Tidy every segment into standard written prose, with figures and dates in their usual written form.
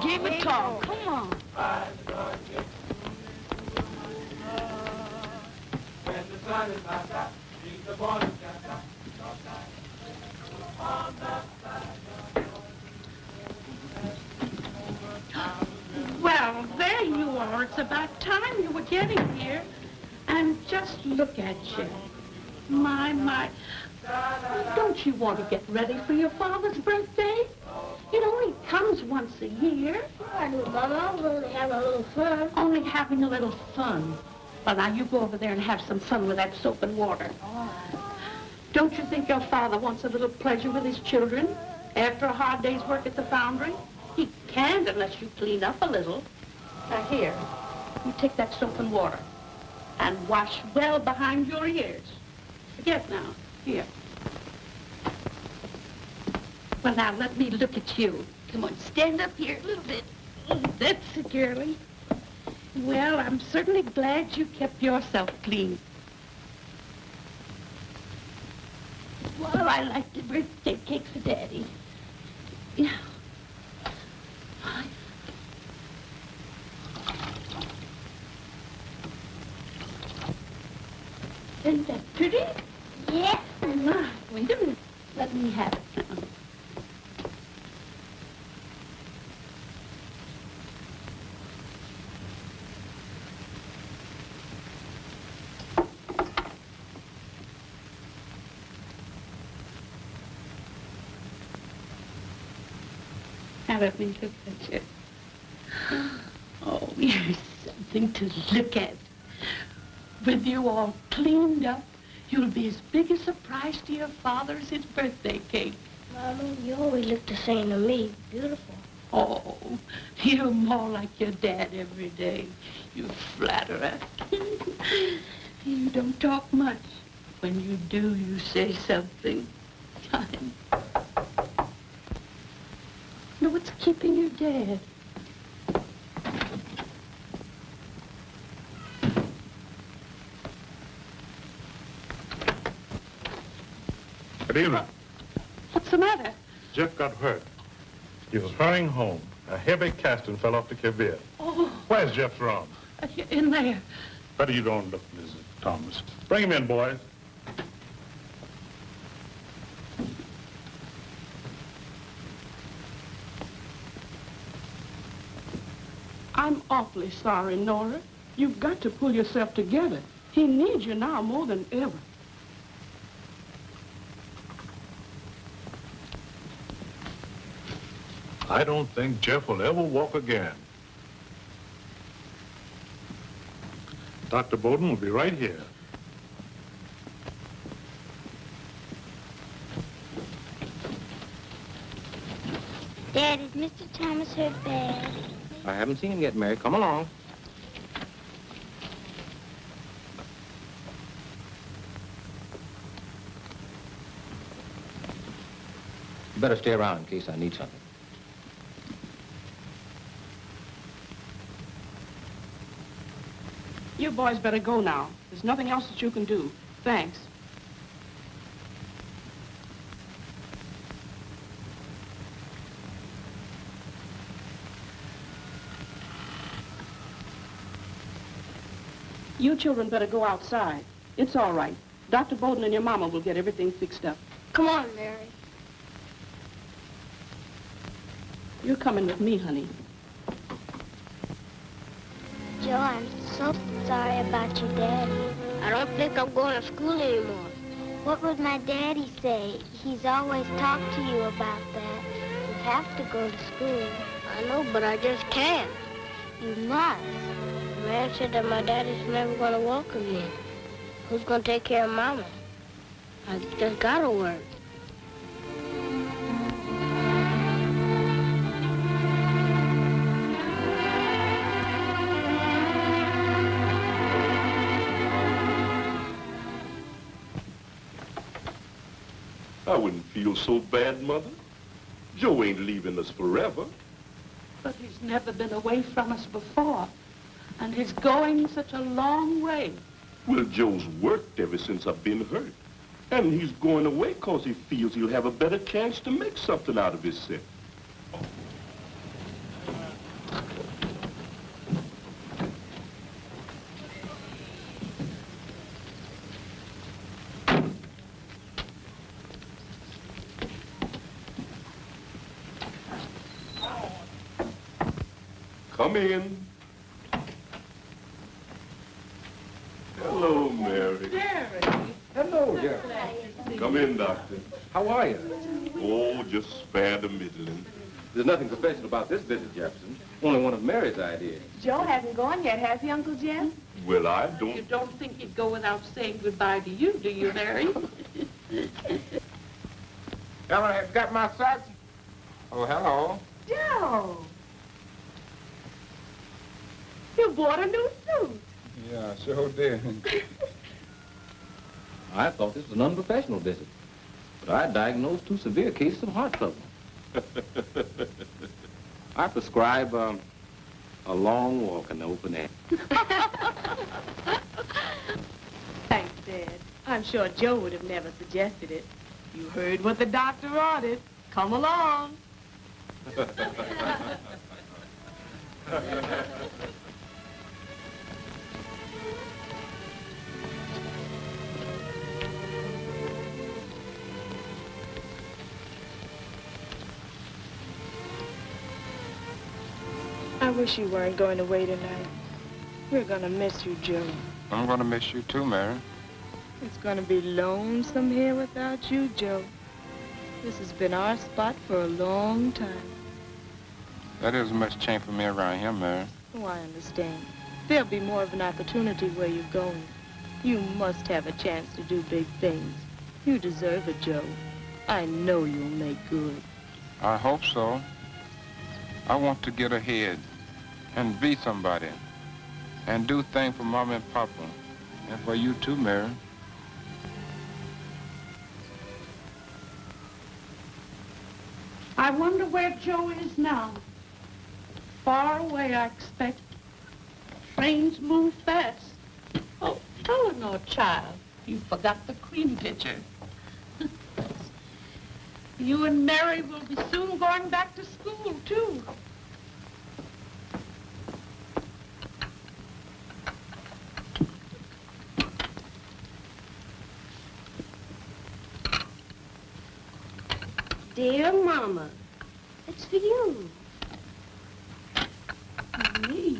Give it to him. Come on. When the sun is not out, keep the morning sky. Well, there you are. It's about time you were getting here. And just look at you. My. Don't you want to get ready for your father's birthday? You know, he comes once a year. I do, Mama. I was only having a little fun. Only having a little fun. Well, now you go over there and have some fun with that soap and water. Don't you think your father wants a little pleasure with his children after a hard day's work at the foundry? He can't unless you clean up a little. Now, here, you take that soap and water and wash well behind your ears. Forget now. Here. Well, now, let me look at you. Come on, stand up here a little bit. That's it, girlie. Well, I'm certainly glad you kept yourself clean. Well, I like the birthday cake for Daddy. Yeah. Isn't that pretty? Yes. My, wait a minute. Let me have it now. Now let me look at you. Oh, you're something to look at. With you all cleaned up, you'll be as big a surprise to your father as his birthday cake. Mama, you always look the same to me. Beautiful. Oh, you're more like your dad every day, you flatterer. You don't talk much. When you do, you say something. Now, what's keeping your dad? Good evening. What's the matter? Jeff got hurt. He was hurrying home. A heavy casting fell off the Kavir. Oh, Where's Jeff's room? in there. Better you go and look, Mrs. Thomas. Bring him in, boys. I'm awfully sorry, Nora. You've got to pull yourself together. He needs you now more than ever. I don't think Jeff will ever walk again. Dr. Bowden will be right here. Dad, is Mr. Thomas hurt bad? I haven't seen him yet, Mary. Come along. You better stay around in case I need something. You boys better go now. There's nothing else that you can do. Thanks. You children better go outside. It's all right. Dr. Bowden and your mama will get everything fixed up. Come on, Mary. You're coming with me, honey. Joe, I'm so sorry about your daddy. I don't think I'm going to school anymore. What would my daddy say? He's always talked to you about that. You have to go to school. I know, but I just can't. You must. The man said that my daddy's never going to walk again. Who's going to take care of Mama? I just got to work. I wouldn't feel so bad, Mother. Joe ain't leaving us forever. But he's never been away from us before. And he's going such a long way. Well, Joe's worked ever since I've been hurt. And he's going away because he feels he'll have a better chance to make something out of himself. Come in. Hello, Mary. Hello, Jeff. Come in, Doctor. How are you? Oh, just spare the middling. There's nothing special about this visit, Jefferson. Only one of Mary's ideas. Joe hasn't gone yet, has he, Uncle Jeff? Well, I You don't... don't think he'd go without saying goodbye to you, do you, Mary? Ellen, have you got my socks? Oh, hello. Joe! You bought a new suit. Yeah, sure did. I thought this was an unprofessional visit, but I diagnosed 2 severe cases of heart trouble. I prescribe a long walk in the open air. Thanks, Dad. I'm sure Joe would have never suggested it. You heard what the doctor ordered. Come along. I wish you weren't going away tonight. We're gonna miss you, Joe. I'm gonna miss you too, Mary. It's gonna be lonesome here without you, Joe. This has been our spot for a long time. That isn't much change for me around here, Mary. Oh, I understand. There'll be more of an opportunity where you're going. You must have a chance to do big things. You deserve it, Joe. I know you'll make good. I hope so. I want to get ahead and be somebody and do things for Mama and Papa and for you too, Mary. I wonder where Joe is now. Far away, I expect. Trains move fast. Oh, Eleanor, child, you forgot the cream pitcher. You and Mary will be soon going back to school, too. Dear Mama, it's for you. Me.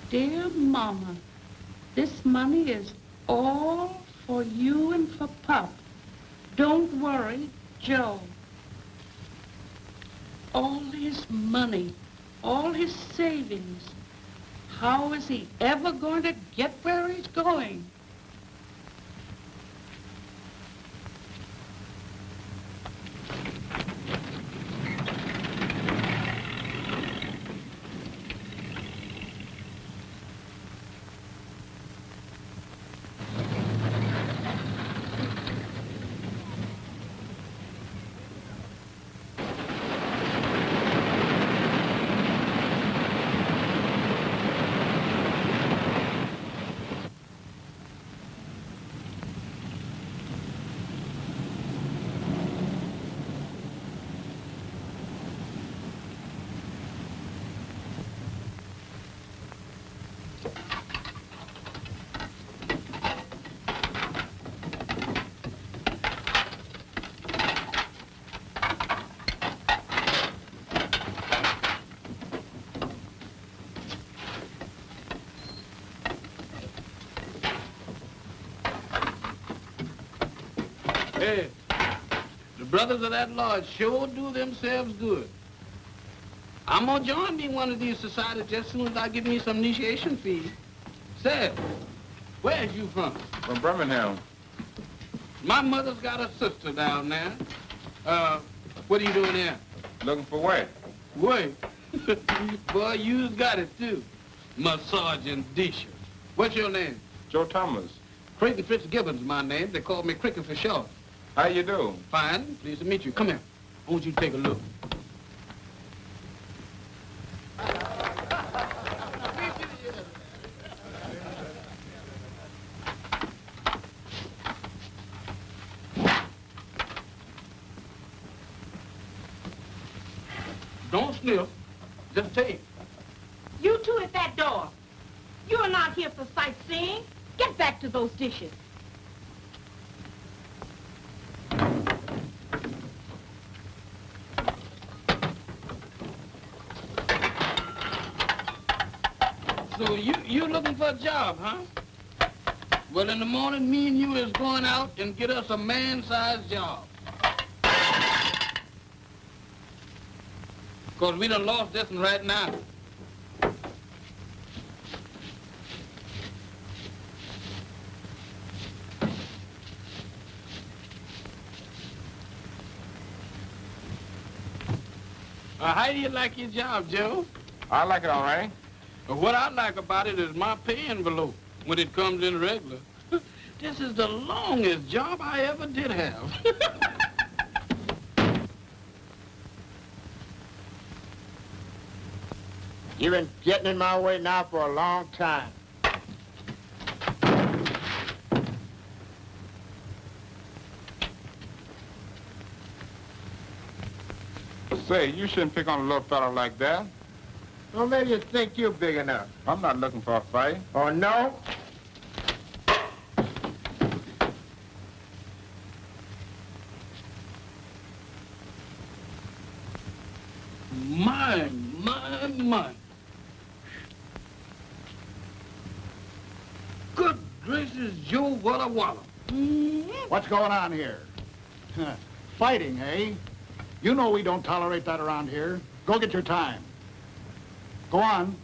Dear Mama, this money is all for you and for Pop. Don't worry, Joe. All his money, all his savings. How is he ever going to get where he's going? Hey, the brothers of that lodge sure do themselves good. I'm gonna join me in one of these societies just as soon as I get me some initiation fees. Say, where's you from? From Birmingham. My mother's got a sister down there. What are you doing there? Looking for work. Work? Boy, you got it too. Massaging dishes. What's your name? Joe Thomas. Cricket Fitzgibbon's my name. They call me Cricket for short. How you do? Fine. Pleased to meet you. Come here. I want you to take a look. Don't sniff. Just take. You two at that door. You are not here for sightseeing. Get back to those dishes. So you looking for a job, huh? Well, in the morning, me and you is going out and get us a man-sized job. Because we done lost this one right now. How do you like your job, Joe? I like it all right. What I like about it is my pay envelope when it comes in regular. This is the longest job I ever did have. You've been getting in my way now for a long time. Say, you shouldn't pick on a little fella like that. Well, maybe you think you're big enough. I'm not looking for a fight. Oh, no? My. Good gracious, Joe, Walla Walla. What's going on here? Fighting, eh? You know we don't tolerate that around here. Go get your time. Go on.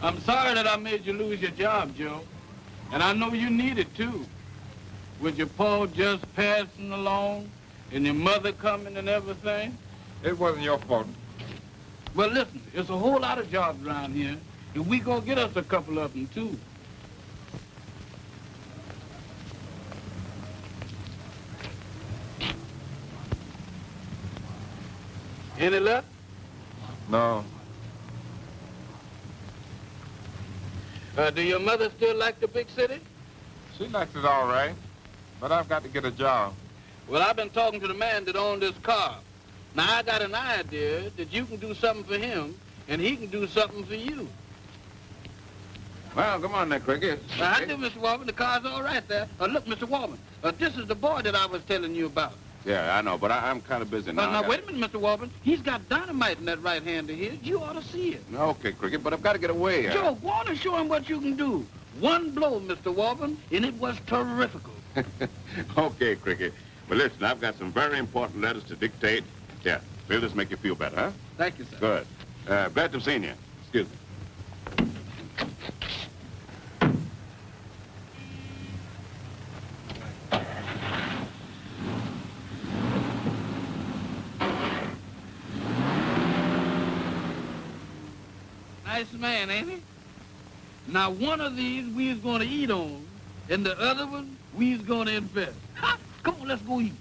I'm sorry that I made you lose your job, Joe. And I know you need it, too. With your pa just passing along and your mother coming and everything. It wasn't your fault. Well, listen, there's a whole lot of jobs around here, and we gonna get us a couple of them, too. Any luck? No. Do your mother still like the big city? She likes it all right, but I've got to get a job. Well, I've been talking to the man that owned this car. Now, I got an idea that you can do something for him, and he can do something for you. Well, come on there, Cricket. I do, Mr. Warman. The car's all right there. Look, Mr. Warman, this is the boy that I was telling you about. Yeah, I know, but I'm kind of busy now. Now, wait a minute, Mr. Warman. He's got dynamite in that right hand of his. You ought to see it. Okay, Cricket, but I've got to get away. Joe, go on and show him what you can do. One blow, Mr. Warman, and it was terrifical. Okay, Cricket. But listen, I've got some very important letters to dictate. Yeah, will this make you feel better, huh? Thank you, sir. Good. Glad to have seen you. Excuse me. Nice man, ain't he? Now, one of these we is going to eat on, and the other one we is going to invest. Ha! Come on, let's go eat.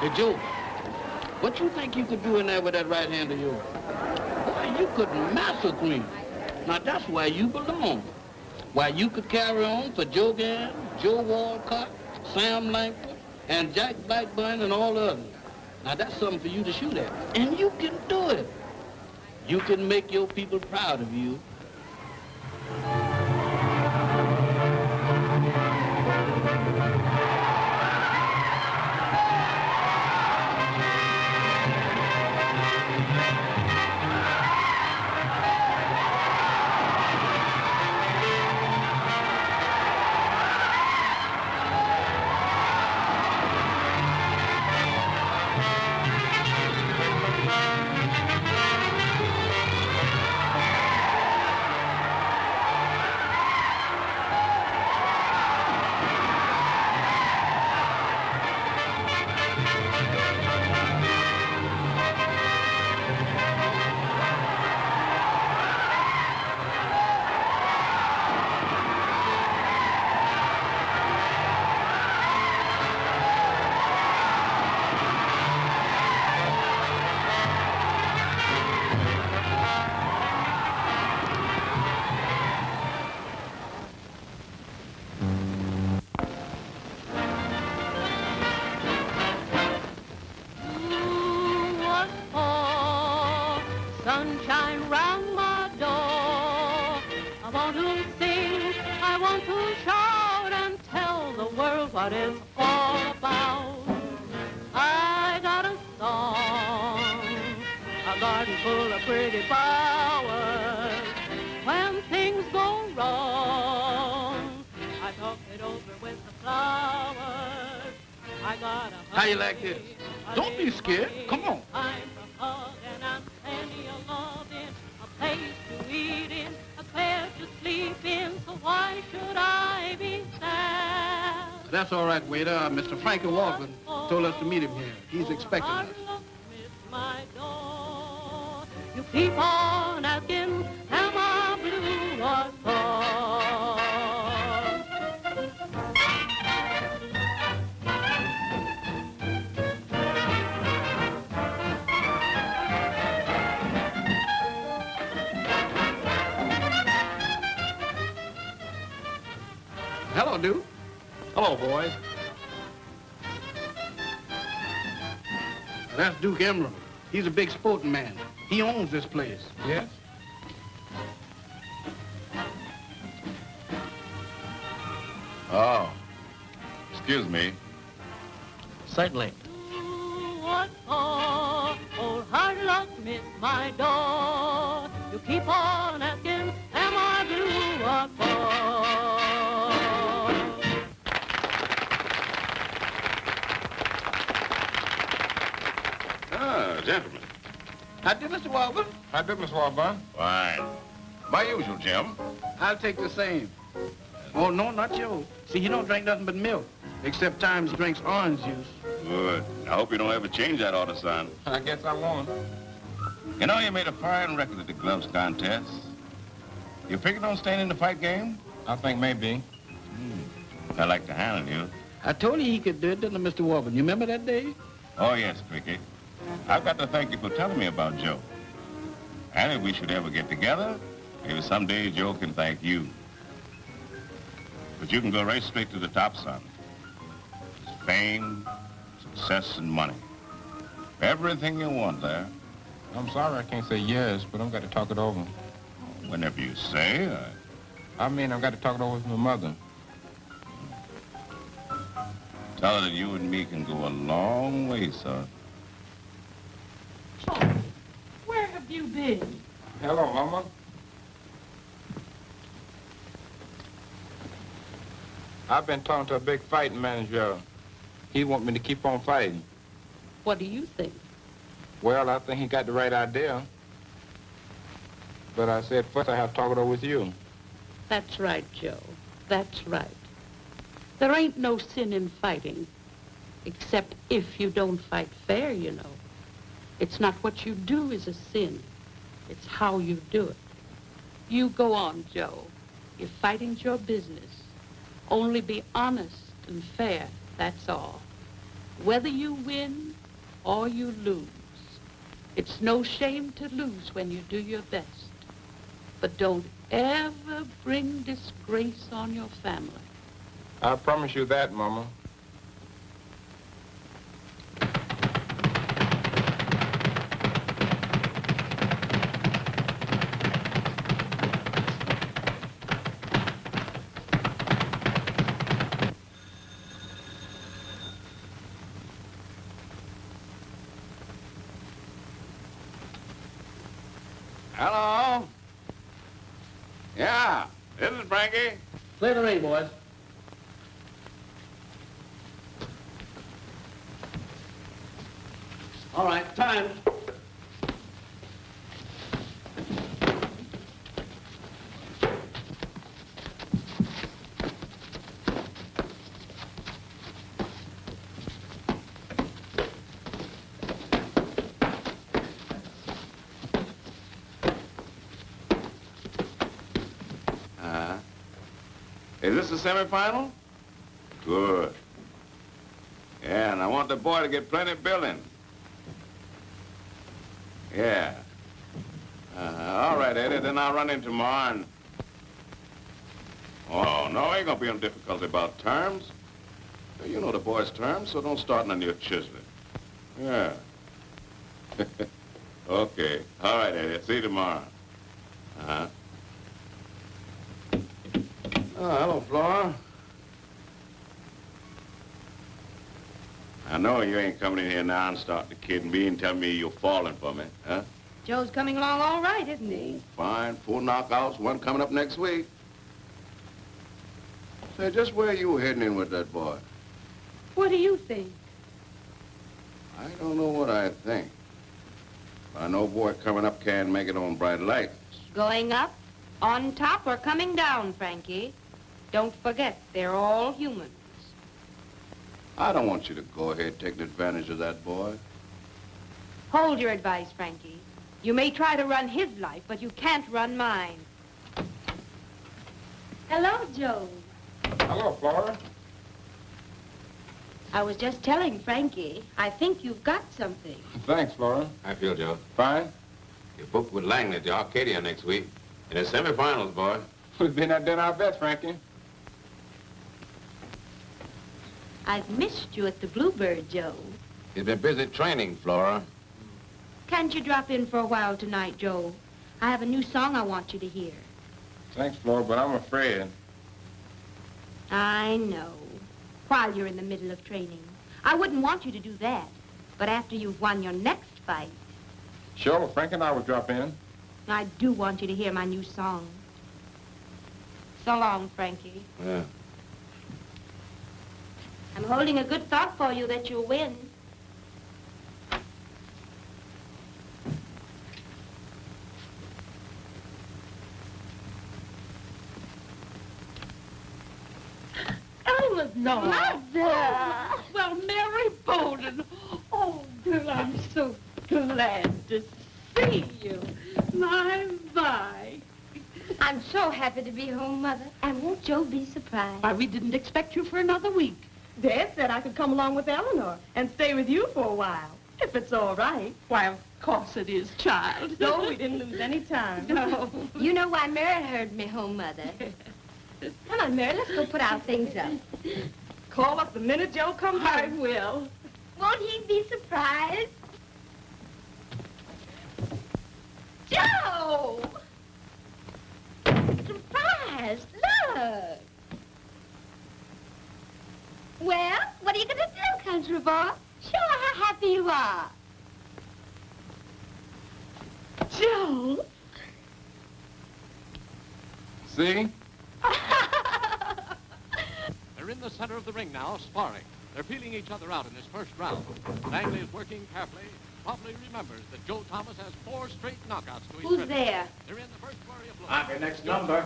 Hey, Joe, what you think you could do in there with that right hand of yours? Boy, you could massacre me. Now, that's where you belong. Why, you could carry on for Joe Gann, Joe Walcott, Sam Langford, and Jack Blackburn and all others. Now, that's something for you to shoot at. And you can do it. You can make your people proud of you. it's all about. I got a song, a garden full of pretty flowers. When things go wrong, I talk it over with the flowers. I got a How you like this? Don't be scared. Come on. I'm a hug and I'm plenty of loving, a place to eat in, a bed to sleep in, so why should I be sad? That's all right, waiter. Mr. Frankie Walker told us to meet him here. He's expecting us. My door. You keep on asking, am I blue or soft? Hello, Duke. Hello, boys. That's Duke Emerald. He's a big sporting man. He owns this place. Yes? Oh, excuse me. Certainly. What for? Old hard luck missed my door. You keep on asking, am I blue or for? Ah, gentlemen. How do, Mr. Walker? How do, Miss Warburn? Fine. My usual, Jim. I'll take the same. Oh, no, not you. See, he don't drink nothing but milk, except times he drinks orange juice. Good. I hope you don't ever change that order, son. I guess I won't. You know, you made a fine record at the gloves contest. You figured on staying in the fight game? I think maybe. I like to handle you. I told you he could do it, didn't I, Mr. Warburton? You remember that day? Oh, yes, Cricket. I've got to thank you for telling me about Joe. And if we should ever get together, maybe someday Joe can thank you. But you can go right straight to the top, son. There's fame, success, and money. Everything you want there. I'm sorry I can't say yes, but I've got to talk it over. Whenever you say, I mean, I've got to talk it over with my mother. tell her that you and me can go a long way, son. Oh, where have you been? Hello, Mama. I've been talking to a big fighting manager. He wants me to keep on fighting. What do you think? Well, I think he got the right idea. But I said, first I have to talk it over with you. That's right, Joe. That's right. There ain't no sin in fighting, except if you don't fight fair, you know. It's not what you do is a sin. It's how you do it. You go on, Joe. If fighting's your business, only be honest and fair, that's all. Whether you win or you lose, it's no shame to lose when you do your best. But don't ever bring disgrace on your family. I promise you that, Mama. Hello? Yeah, this is Frankie. Clear the ring, boys. All right, time. Is this the semifinal? Good. Yeah, and I want the boy to get plenty billing. Yeah. All right, Eddie, then I'll run in tomorrow and... Oh, no, ain't gonna be no difficulty about terms. You know the boy's terms, so don't start none of your chiseling. Yeah. Okay. All right, Eddie, see you tomorrow. Uh-huh. Oh, hello, Flora. I know you ain't coming in here now and starting to kid me and tell me you're falling for me, huh? Joe's coming along all right, isn't he? Fine, 4 knockouts, 1 coming up next week. Say, just where are you heading in with that boy? What do you think? I don't know what I think. But I know boy coming up can't make it on bright lights. Going up, on top, or coming down, Frankie? Don't forget, they're all humans. I don't want you to go ahead taking advantage of that boy. Hold your advice, Frankie. You may try to run his life, but you can't run mine. Hello, Joe. Hello, Flora. I was just telling Frankie, I think you've got something. Thanks, Flora. How you feel, Joe? Fine. You're booked with Langley at the Arcadia next week. In the semifinals, boy. We've been out doing our best, Frankie. I've missed you at the Bluebird, Joe. You've been busy training, Flora. Can't you drop in for a while tonight, Joe? I have a new song I want you to hear. Thanks, Flora, but I'm afraid. I know. While you're in the middle of training. I wouldn't want you to do that. But after you've won your next fight, Sure, Frankie and I will drop in. I do want you to hear my new song. So long, Frankie. Yeah. I'm holding a good thought for you that you'll win. Eleanor. Mother! Well, Mary Bowden. Oh, girl, I'm so glad to see you. My. I'm so happy to be home, Mother. And won't Joe be surprised? Why, we didn't expect you for another week. Dad said I could come along with Eleanor and stay with you for a while, if it's all right. Why, of course it is, child. No, we didn't lose any time. No. You know why Mary heard me home, Mother. Come on, Mary, let's go put our things up. Call us the minute Joe comes I home. will. Won't he be surprised? Joe! Surprised, look. Well, what are you going to do, country boy? Show her how happy you are. Joe. See? They're in the center of the ring now, sparring. They're feeling each other out in this first round. Langley is working carefully, probably remembers that Joe Thomas has 4 straight knockouts to his Who's credit. there? They're in the first flurry of blows. Okay, next number.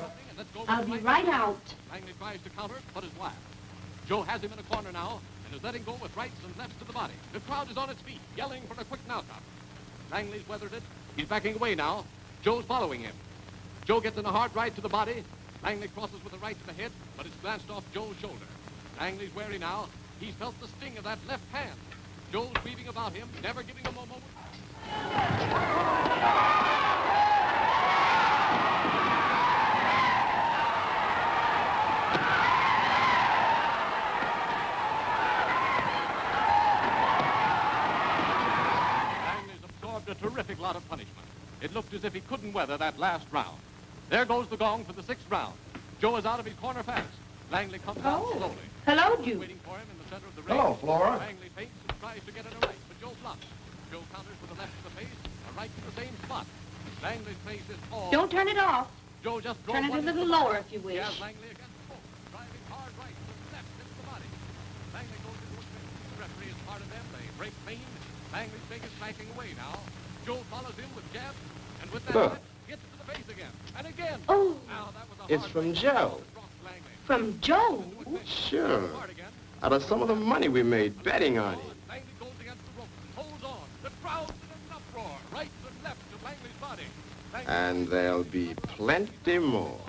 I'll be right out. Langley tries to counter, but is whacked. Joe has him in a corner now and is letting go with rights and lefts to the body. The crowd is on its feet, yelling for a quick knockout. Langley's weathered it. He's backing away now. Joe's following him. Joe gets in a hard right to the body. Langley crosses with a right to the head, but it's glanced off Joe's shoulder. Langley's wary now. He's felt the sting of that left hand. Joe's weaving about him, never giving him a moment. Langley's absorbed a terrific lot of punishment. It looked as if he couldn't weather that last round. There goes the gong for the 6th round. Joe is out of his corner fast. Langley comes out slowly. Hello, Duke. Waiting for him in the center of the ring. Hello, Flora. Langley feints and tries to get in a right, but Joe blocks. Joe counters with a left to the face, a right to the same spot. Langley's face is all... Don't turn it off. Joe just drove Turn it a one little into the lower body. if you wish. He has Langley against the rope, driving hard right to the left into the body. Langley goes into a spin. The referee is part of them. They break clean. Langley's face is backing away now. Joe follows him with jabs, and with that left, hits it to the face again. And again. Oh. Now, that was a It's hard from right. Joe. From Joe? Sure. Out of some of the money we made betting on him. Langley goes against the rope, holds on. The crowd's in an uproar. Right and left to Langley's body. Langley And there'll be plenty more.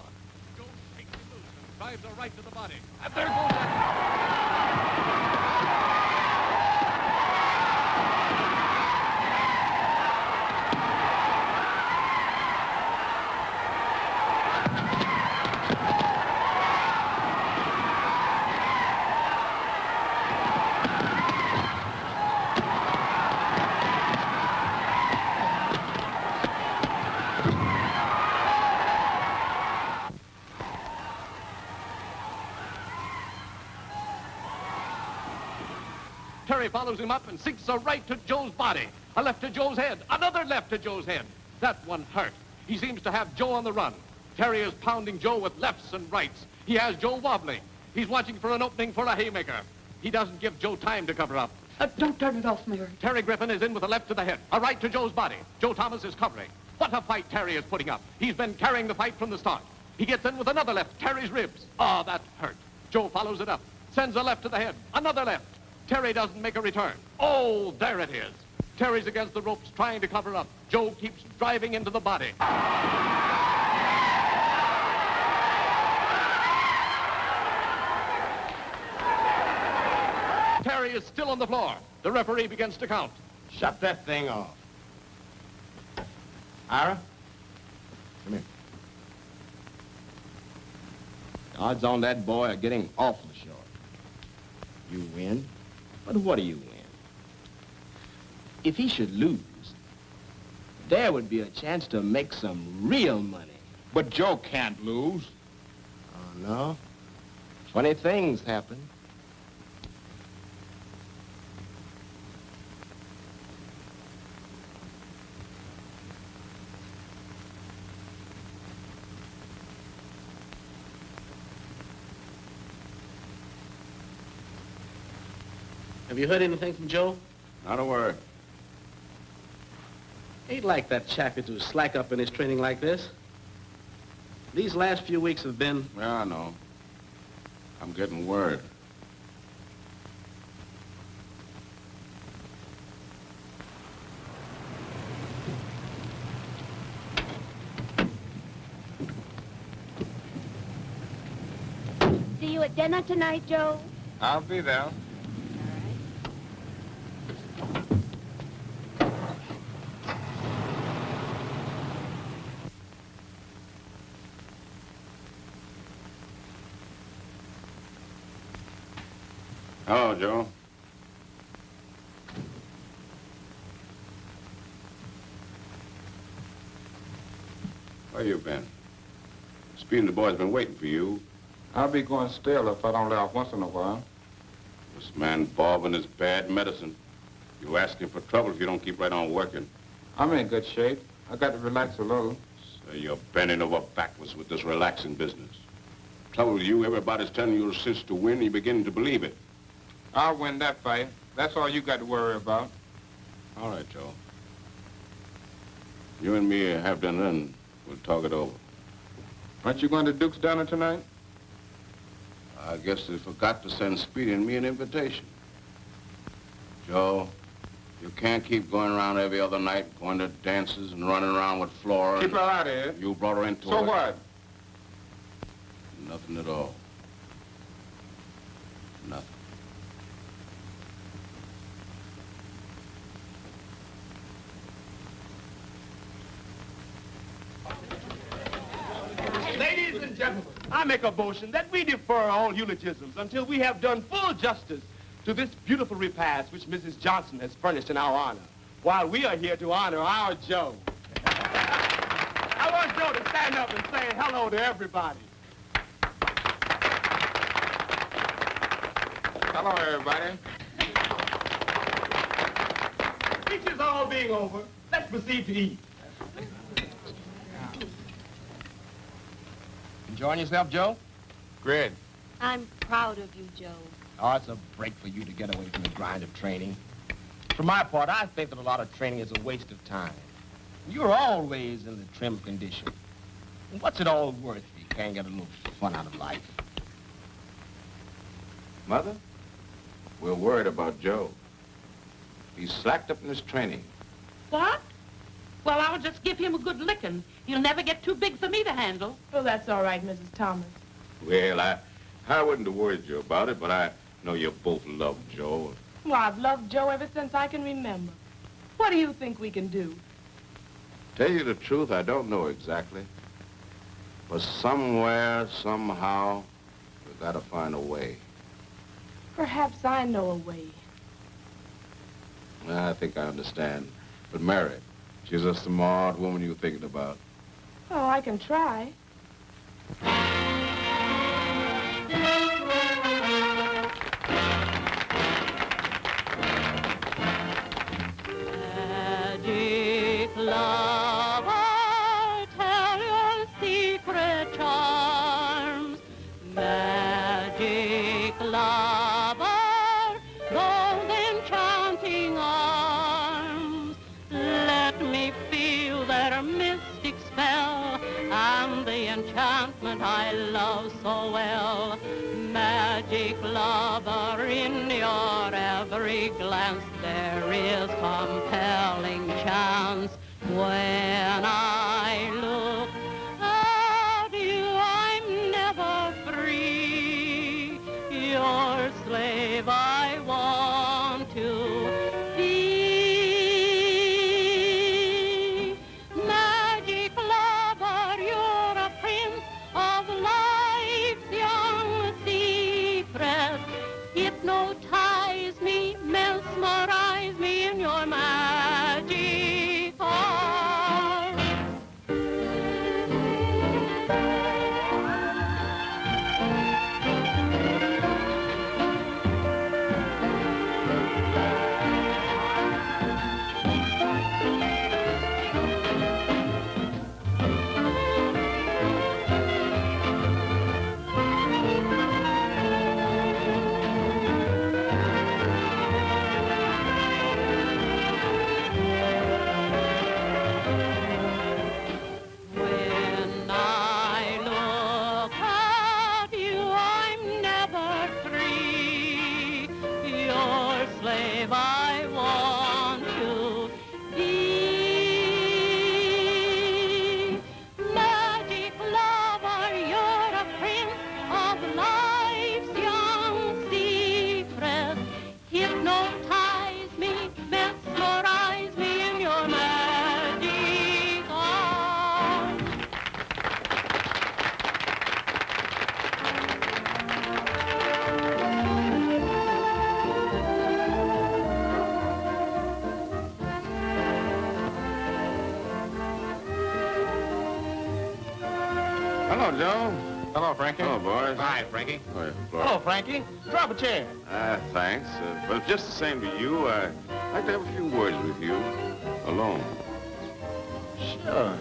Joe takes him loose and drives a right to the body. And there goes that. Terry follows him up and sinks a right to Joe's body. A left to Joe's head. Another left to Joe's head. That one hurt. He seems to have Joe on the run. Terry is pounding Joe with lefts and rights. He has Joe wobbling. He's watching for an opening for a haymaker. He doesn't give Joe time to cover up. Don't turn it off, Mary. Terry Griffin is in with a left to the head. A right to Joe's body. Joe Thomas is covering. What a fight Terry is putting up. He's been carrying the fight from the start. He gets in with another left. Terry's ribs. Oh, that hurt. Joe follows it up. Sends a left to the head. Another left. Terry doesn't make a return. Oh, there it is. Terry's against the ropes trying to cover up. Joe keeps driving into the body. Terry is still on the floor. The referee begins to count. Shut that thing off. Ira, come here. The odds on that boy are getting awful short. You win. But what do you win? If he should lose, there would be a chance to make some real money. But Joe can't lose. Oh, no? Funny things happen. Have you heard anything from Joe? Not a word. Ain't like that chappie to slack up in his training like this. These last few weeks have been... Yeah, I know. I'm getting word. See you at dinner tonight, Joe? I'll be there. Hello, Joe. Where you been? Speed and the boys been waiting for you. I'll be going still if I don't lay off once in a while. This man Baldwin is bad medicine. You asking for trouble if you don't keep right on working. I'm in good shape. I got to relax a little. So you're bending over backwards with this relaxing business. Trouble with you, everybody's telling you since to win, you're beginning to believe it. I'll win that fight. That's all you got to worry about. All right, Joe. You and me have dinner and we'll talk it over. Aren't you going to Duke's dinner tonight? I guess they forgot to send Speedy and me an invitation. Joe, you can't keep going around every other night, going to dances and running around with Flora. Keep her out of here. You brought her into it. So what? Nothing at all. Nothing. Ladies and gentlemen, I make a motion that we defer all eulogisms until we have done full justice to this beautiful repast which Mrs. Johnson has furnished in our honor, while we are here to honor our Joe. I want Joe to stand up and say hello to everybody. Hello, everybody. Speeches all being over, let's proceed to eat. Enjoying yourself, Joe? Great. I'm proud of you, Joe. Oh, it's a break for you to get away from the grind of training. For my part, I think that a lot of training is a waste of time. You're always in the trim condition. And what's it all worth if you can't get a little fun out of life? Mother, we're worried about Joe. He's slacked up in his training. What? Well, I'll just give him a good licking. He'll never get too big for me to handle. Well, that's all right, Mrs. Thomas. Well, I wouldn't have worried you about it, but I know you both love Joe. Well, I've loved Joe ever since I can remember. What do you think we can do? Tell you the truth, I don't know exactly. But somewhere, somehow, we've got to find a way. Perhaps I know a way. I think I understand. But Mary, she's a smart woman you're thinking about. Oh, I can try. that I love so well. Magic lover, in your every glance there is compelling chance. When I look at you, I'm never free. Your slave I want to be. Magic lover, you're a prince of life's young secret. Hypnotize me, mesmerize me in your magic arms. When I look at you, I'm never free. Your slave I want to be. Magic lover, you're a prince of life's young secret. Hypnotize me, mesmerize me in your magic arms. Hello, Joe. Hello, Frankie. Hello, boys. Hi, Frankie. Oh, yeah, Hello, Frankie. Drop a chair. Thanks. But just the same to you, I'd like to have a few words with you. Alone. Sure.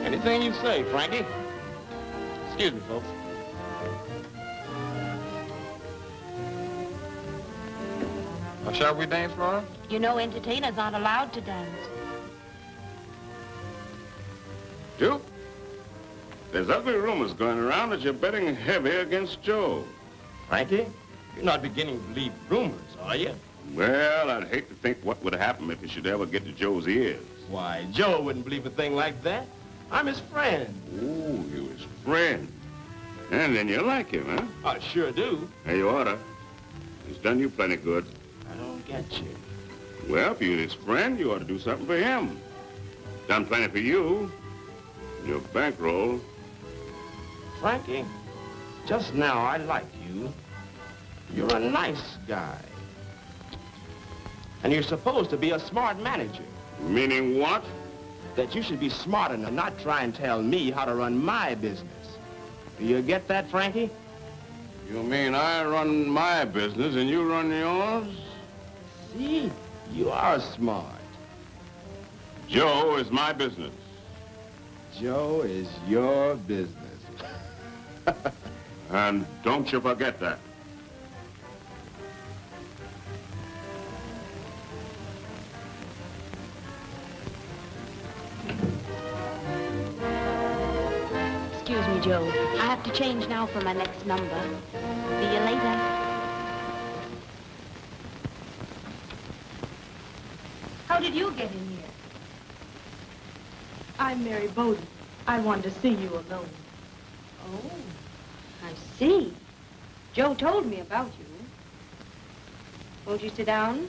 Anything you say, Frankie. Excuse me, folks. Shall we dance, Laura? You know entertainers aren't allowed to dance. Duke, there's ugly rumors going around that you're betting heavy against Joe. Frankie, you're not beginning to believe rumors, are you? Well, I'd hate to think what would happen if it should ever get to Joe's ears. Why, Joe wouldn't believe a thing like that. I'm his friend. Oh, you're his friend. And then you like him, huh? I sure do. Hey, you oughta. He's done you plenty good. I don't get you. Well, if you're his friend, you ought to do something for him. Done plenty for you. Your bankroll. Frankie, just now I like you. You're a nice guy. And you're supposed to be a smart manager. Meaning what? That you should be smart enough not try and tell me how to run my business. Do you get that, Frankie? You mean I run my business and you run yours? See, you are smart. Joe is my business. Joe is your business. And don't you forget that. Excuse me, Joe. I have to change now for my next number. See you later. How did you get in here? I'm Mary Bowden. I wanted to see you alone. Oh, I see. Joe told me about you. Won't you sit down?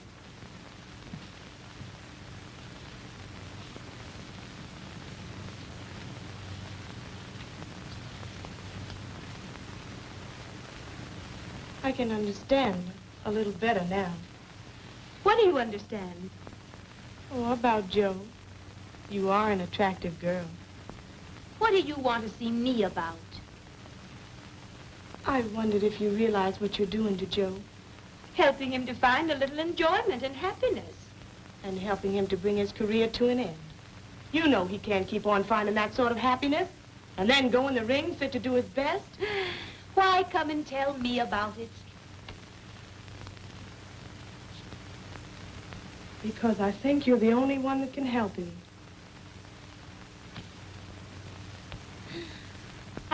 I can understand a little better now. What do you understand? Oh, about Joe. You are an attractive girl. What do you want to see me about? I wondered if you realize what you're doing to Joe. Helping him to find a little enjoyment and happiness. And helping him to bring his career to an end. You know he can't keep on finding that sort of happiness and then go in the ring fit to do his best. Why come and tell me about it? Because I think you're the only one that can help him.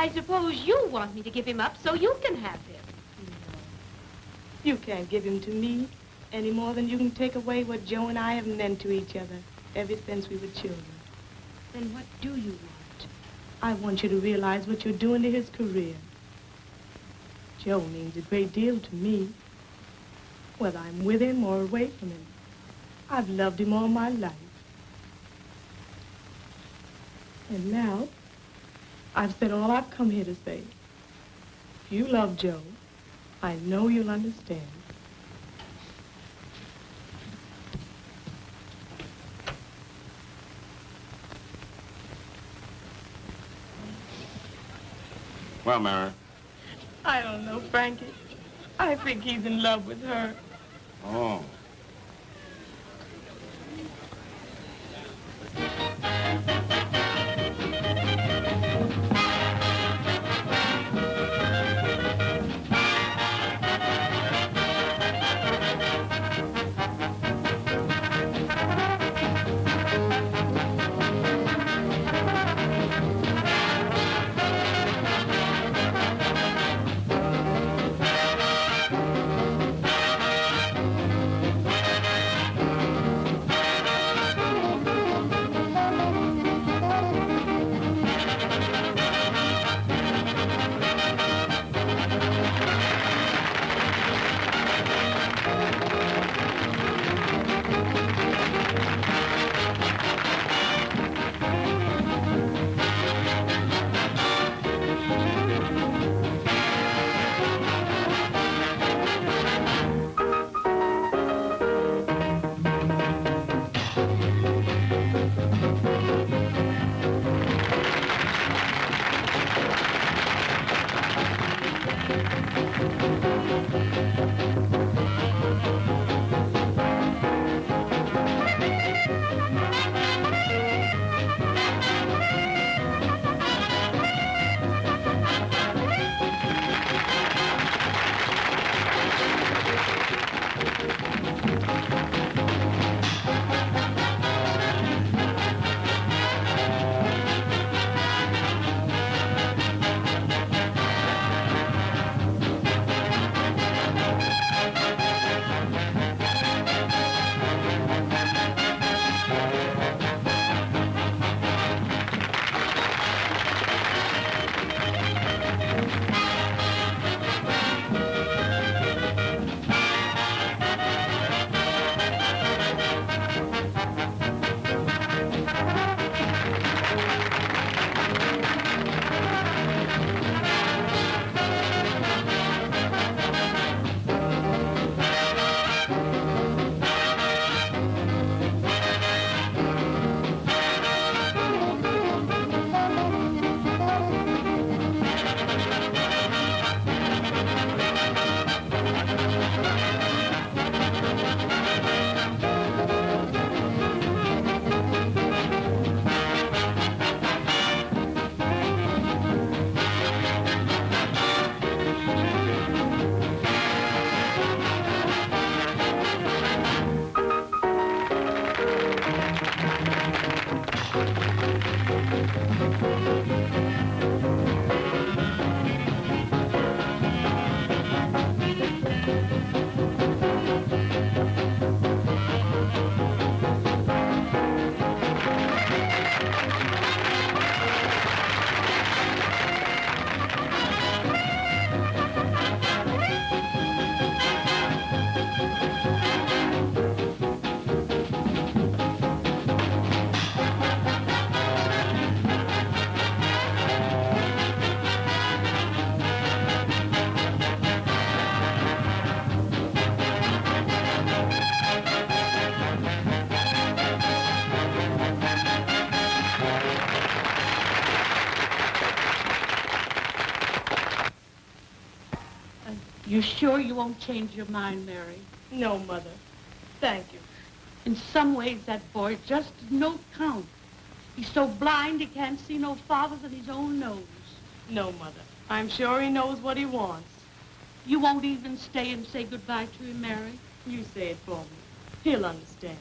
I suppose you want me to give him up so you can have him. You can't give him to me any more than you can take away what Joe and I have meant to each other ever since we were children. Then what do you want? I want you to realize what you're doing to his career. Joe means a great deal to me. Whether I'm with him or away from him, I've loved him all my life. And now, I've said all I've come here to say. If you love Joe, I know you'll understand. Well, Mary. I don't know, Frankie. I think he's in love with her. Oh. You sure you won't change your mind, Mary? No, Mother. Thank you. In some ways, that boy just no count. He's so blind he can't see no farther than his own nose. No, Mother. I'm sure he knows what he wants. You won't even stay and say goodbye to him, Mary? You say it for me. He'll understand.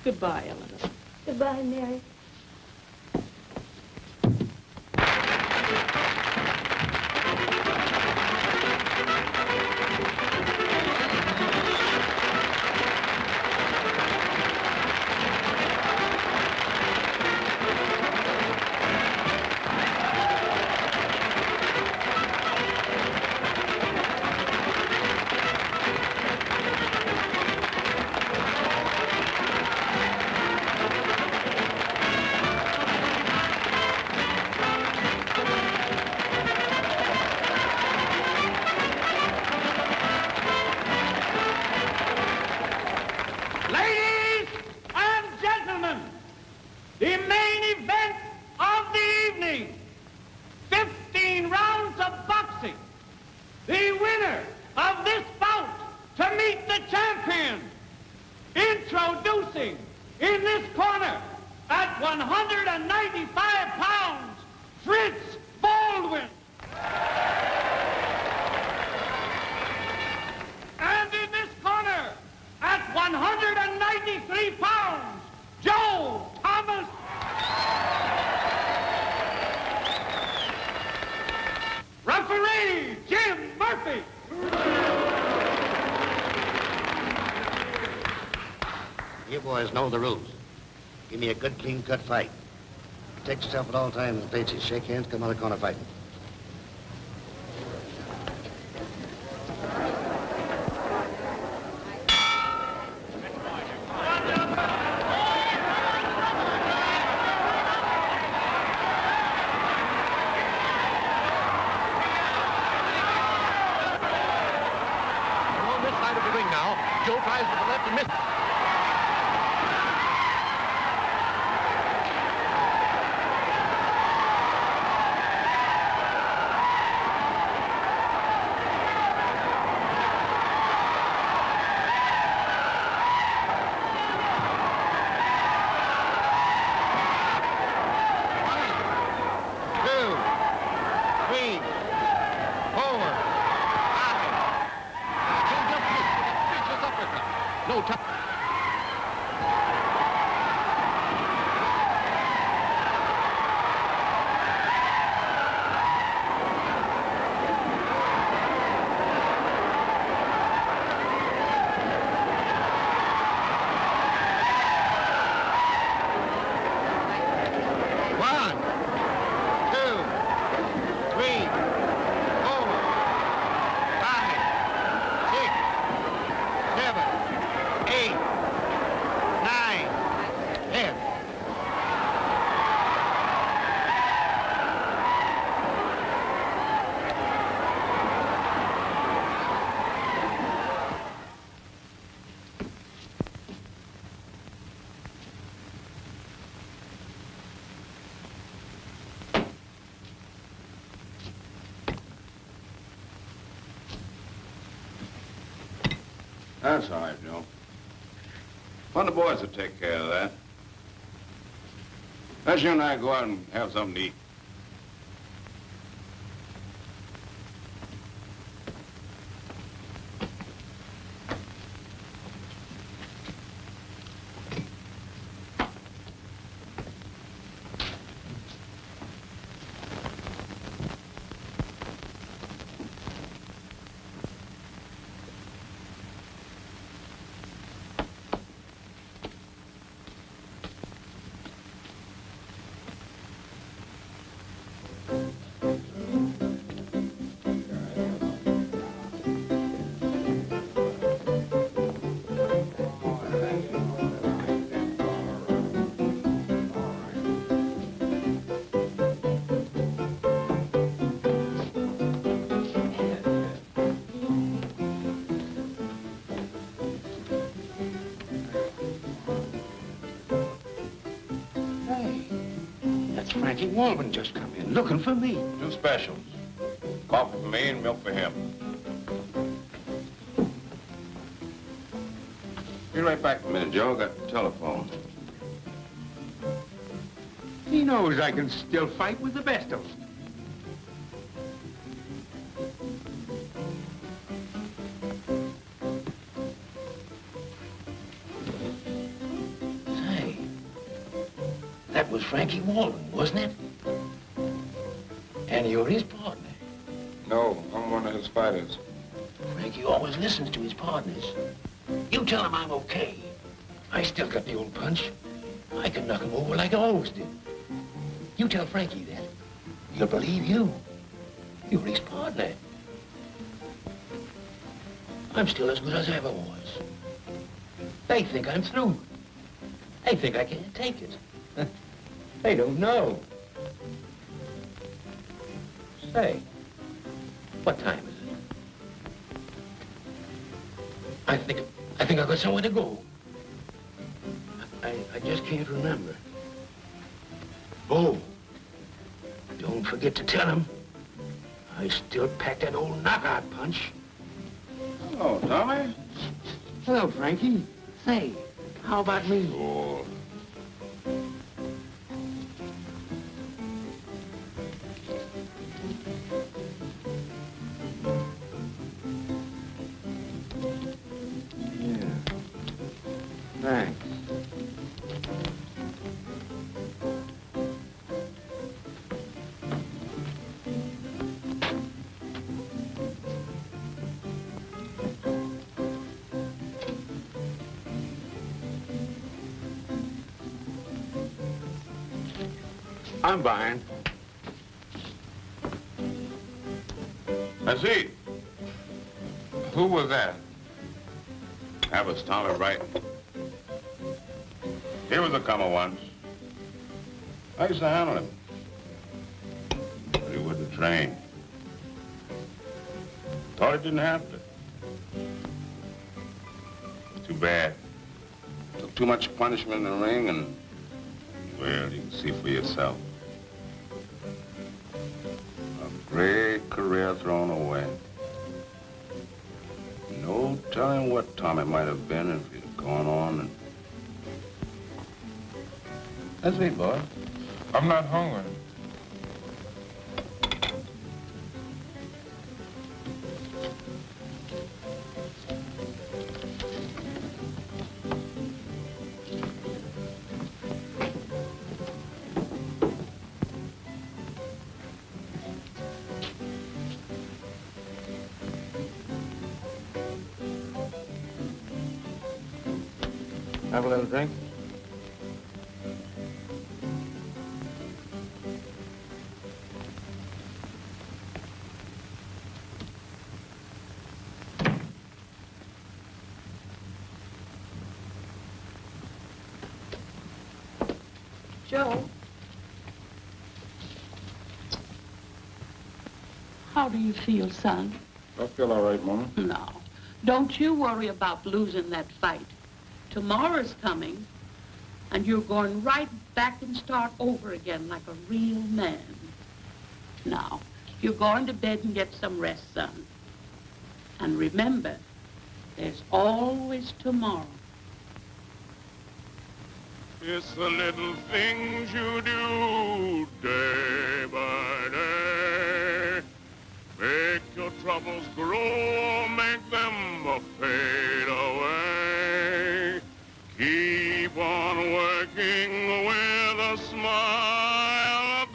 Goodbye, Eleanor. Goodbye, Mary. Ladies and gentlemen, the main event of the evening, 15 rounds of boxing. The winner of this bout to meet the champion, introducing in this corner at 195 pounds, Fritz Baldwin. And in this corner at 193 pounds, Joe Thomas. Referee, Jim Murphy. You boys know the rules. Give me a good, clean-cut fight. Protect yourself at all times and faces. Shake hands, come out of the corner fighting. On this side of the ring now. Joe tries with the left and misses. No time. That's all right, Joe. One of the boys will take care of that. Let's you and I go out and have something to eat. Frankie Walden just come in, looking for me. 2 specials. Coffee for me and milk for him. Be right back in a minute, Joe. Got the telephone. He knows I can still fight with the best of them. That was Frankie Walden, wasn't it? And you're his partner. No, I'm one of his fighters. Frankie always listens to his partners. You tell him I'm okay. I still got the old punch. I can knock him over like I always did. You tell Frankie that. He'll believe you. You're his partner. I'm still as good as I ever was. They think I'm through. They think I can't take it. They don't know. Say, what time is it? I think I've got somewhere to go. I just can't remember. Bo, don't forget to tell him I still pack that old knockout punch. Hello, Tommy. Hello, Frankie. Say, how about me? Oh. Yeah. Thanks. I'm buying. I see. Who was that? That was Tommy Brighton. He was a comer once. I used to handle him. But he wouldn't train. Thought he didn't have to. Too bad. Took too much punishment in the ring and, well, you can see for yourself. A great career thrown away. No telling what Tommy might have been if he'd gone on and... Let's eat, boy. I'm not hungry. Have a little drink? Joe, how do you feel, son? I feel all right, Mama. No. Don't you worry about losing that fight. Tomorrow's coming, and you're going right back and start over again like a real man. Now, you're going to bed and get some rest, son. And remember, there's always tomorrow. It's the little things you do day by day. Make your troubles grow, make them fade away. Keep on working with a smile.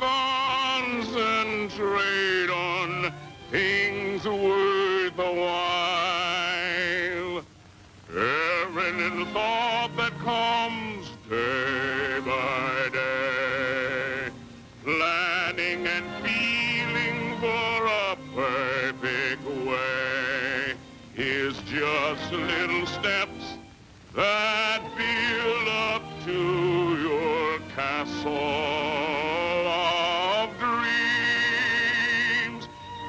Concentrate on things worth the while. Every little thought that comes day by day, planning and feeling for a perfect way, is just little steps that build up to your castle of dreams.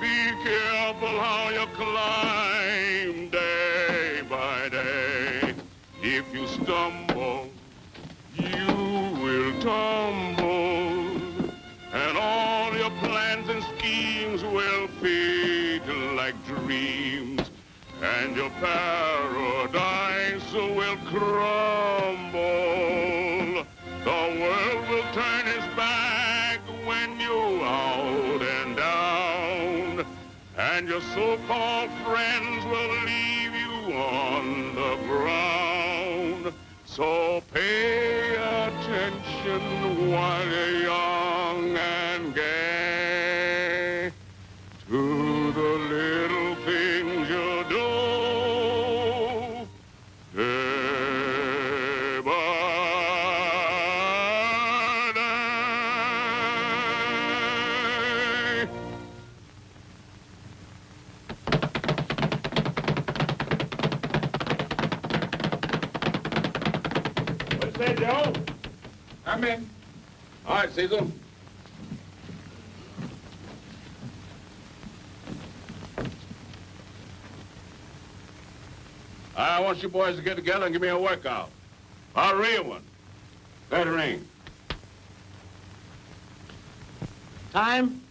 Be careful how you climb day by day. If you stumble, you will tumble, and all your plans and schemes will fade like dreams, and your paradise will crumble. The world will turn its back when you're out and down, and your so-called friends will leave you on the ground. So pay attention attention while you're young and gay to the little things you do day by day. What's that, Joe? Come in. All right, Cecil. I want you boys to get together and give me a workout. A real one. Let it ring. Time?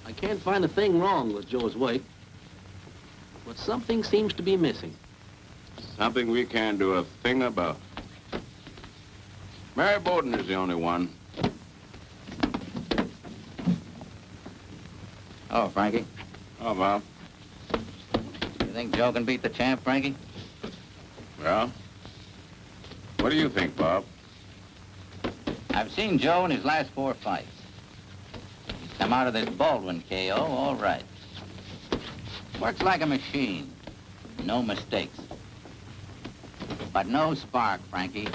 I can't find a thing wrong with Joe's weight, but something seems to be missing. Something we can't do a thing about. Mary Bowden is the only one. Oh, Frankie. Oh, Bob. You think Joe can beat the champ, Frankie? Well, what do you think, Bob? I've seen Joe in his last 4 fights. He's come out of this Baldwin KO all right. Works like a machine. No mistakes. But no spark, Frankie.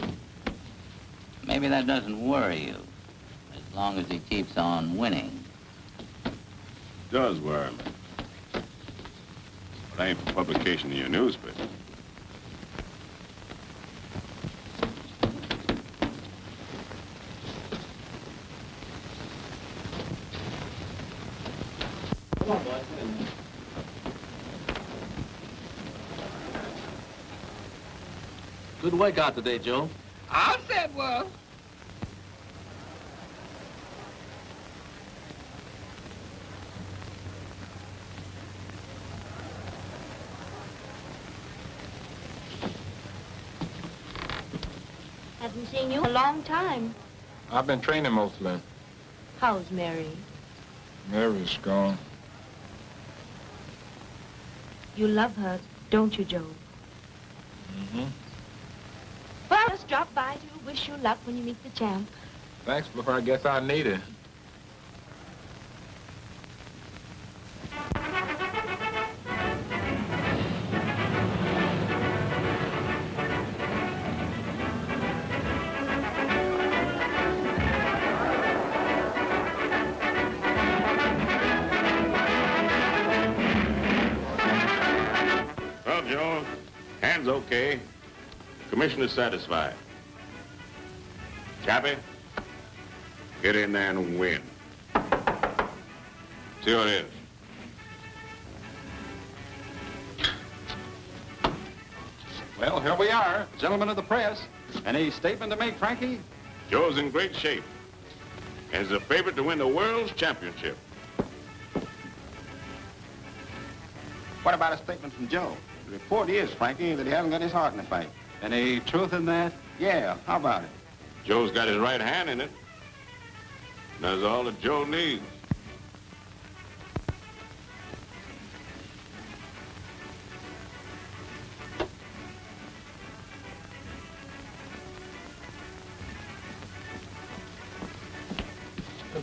Maybe that doesn't worry you, as long as he keeps on winning. Does worry me. But I ain't for publication in your newspaper. Come on, boys. Good workout today, Joe. I'll say it was. Haven't seen you in a long time. I've been training mostly. How's Mary? Mary's gone. You love her, don't you, Joe? Mm-hmm. Well, just drop by to wish you luck when you meet the champ. Thanks, but I guess I need it. Well, Joe, hand's okay. Commissioner's satisfied. Chappie, get in there and win. See what it is. Well, here we are, gentlemen of the press. Any statement to make, Frankie? Joe's in great shape and is a favorite to win the world's championship. What about a statement from Joe? The report is, Frankie, that he hasn't got his heart in the fight. Any truth in that? Yeah, how about it? Joe's got his right hand in it. That's all that Joe needs.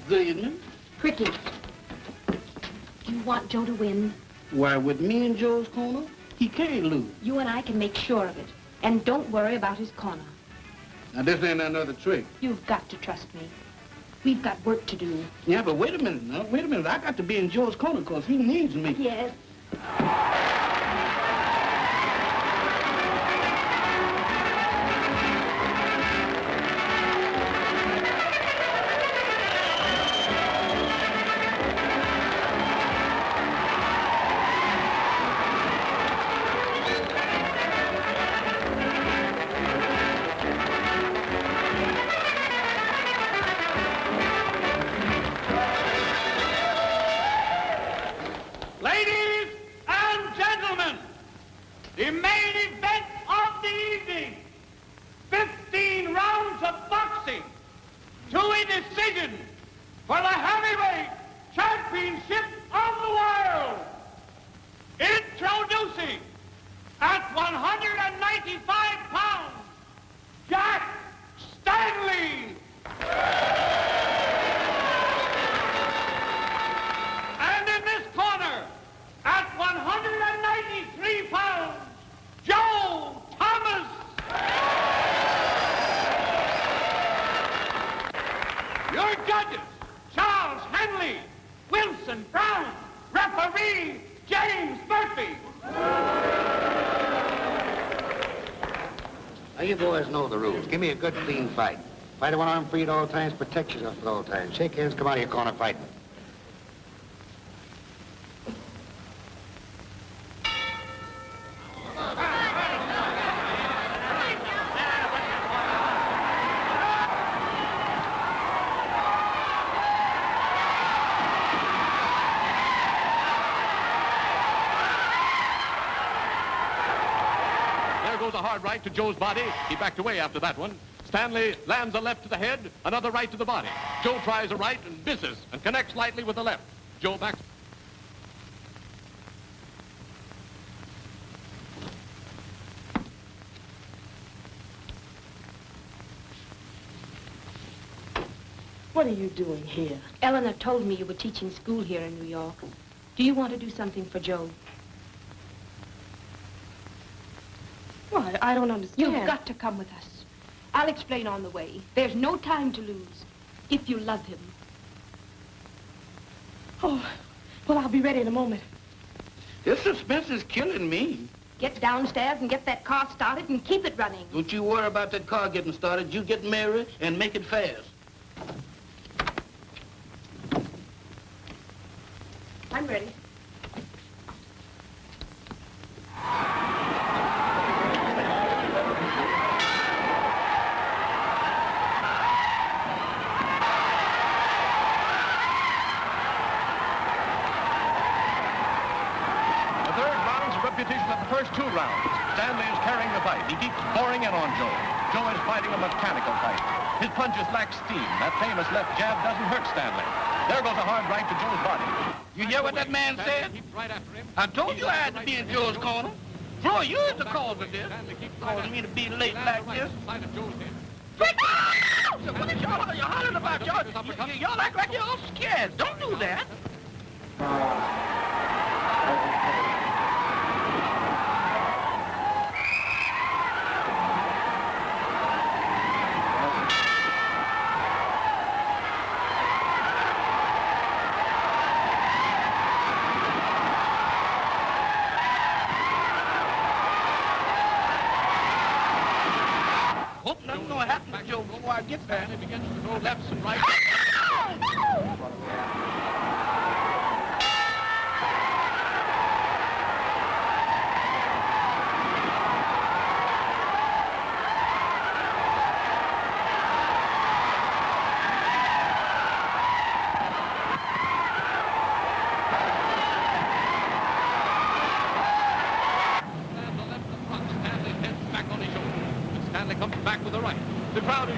Good evening. Cricky, do you want Joe to win? Why, with me in Joe's corner, he can't lose. You and I can make sure of it. And don't worry about his corner. Now, this ain't another trick. You've got to trust me. We've got work to do. Yeah, but wait a minute now. Wait a minute. I got to be in Joe's corner because he needs me. Yes. judges, Charles Henley, Wilson Brown, referee James Murphy. Now, you boys know the rules. Give me a good, clean fight. Fight one arm free at all times, protect yourself at all times. Shake hands, come out of your corner fighting. Goes a hard right to Joe's body. He backed away after that one. Stanley lands a left to the head, another right to the body. Joe tries a right and misses and connects lightly with the left. Joe backs. What are you doing here? Eleanor told me you were teaching school here in New York. Do you want to do something for Joe? Why, I don't understand. You've got to come with us. I'll explain on the way. There's no time to lose, if you love him. Oh, well, I'll be ready in a moment. This suspense is killing me. Get downstairs and get that car started and keep it running. Don't you worry about that car getting started. You get married and make it fast. I'm ready. Of the first 2 rounds. Stanley is carrying the fight. He keeps pouring in on Joe. Joe is fighting a mechanical fight. His punches lack steam. That famous left jab doesn't hurt Stanley. There goes a hard right to Joe's body. You hear what that man said? I told you I had to be in Joe's corner. Floyd, you're the cause of this. Causing me to be late like this. What is y'all hollering about? Y'all act like you're all scared. Don't do that. Hope nothing's gonna happen to Joe before I get there. He begins to go lefts and rights. Comes back with the right. The crowd is...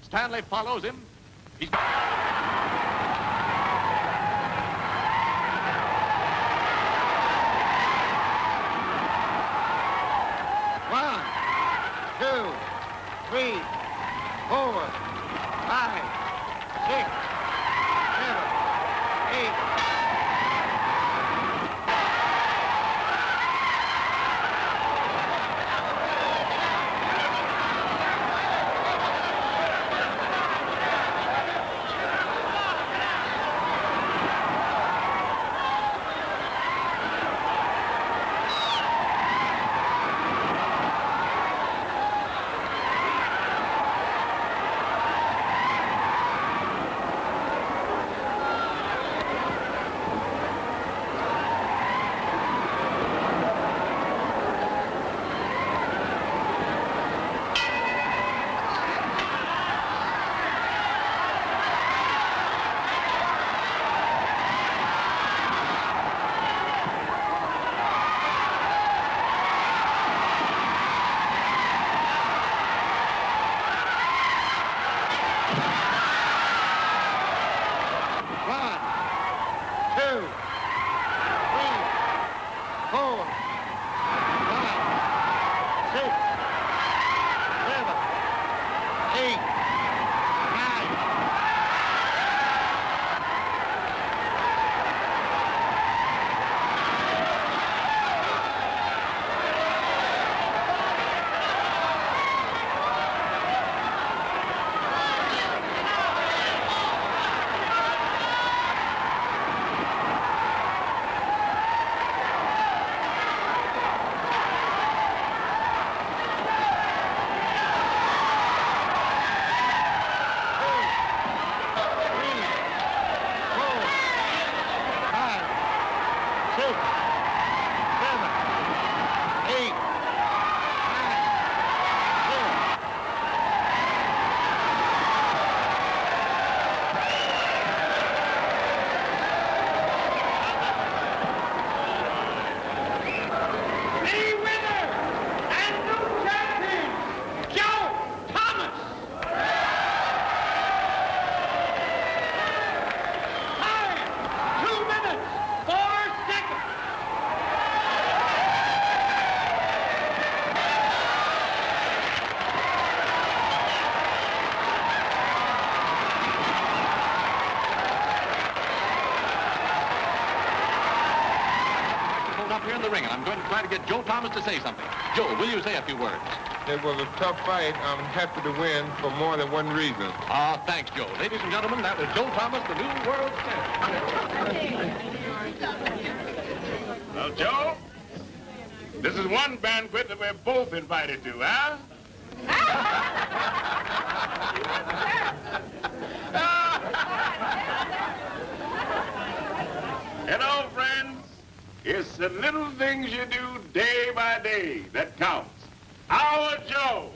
Stanley follows him. He's... One, 2, 3, 4, 5, 6, 7, 8. going to try to get Joe Thomas to say something. Joe, will you say a few words? It was a tough fight. I'm happy to win for more than one reason. Ah, thanks, Joe. Ladies and gentlemen, that was Joe Thomas, the new world champion. Well, Joe, this is one banquet that we're both invited to, huh? You know, friends, it's the little things you do day by day that counts. Our Joe!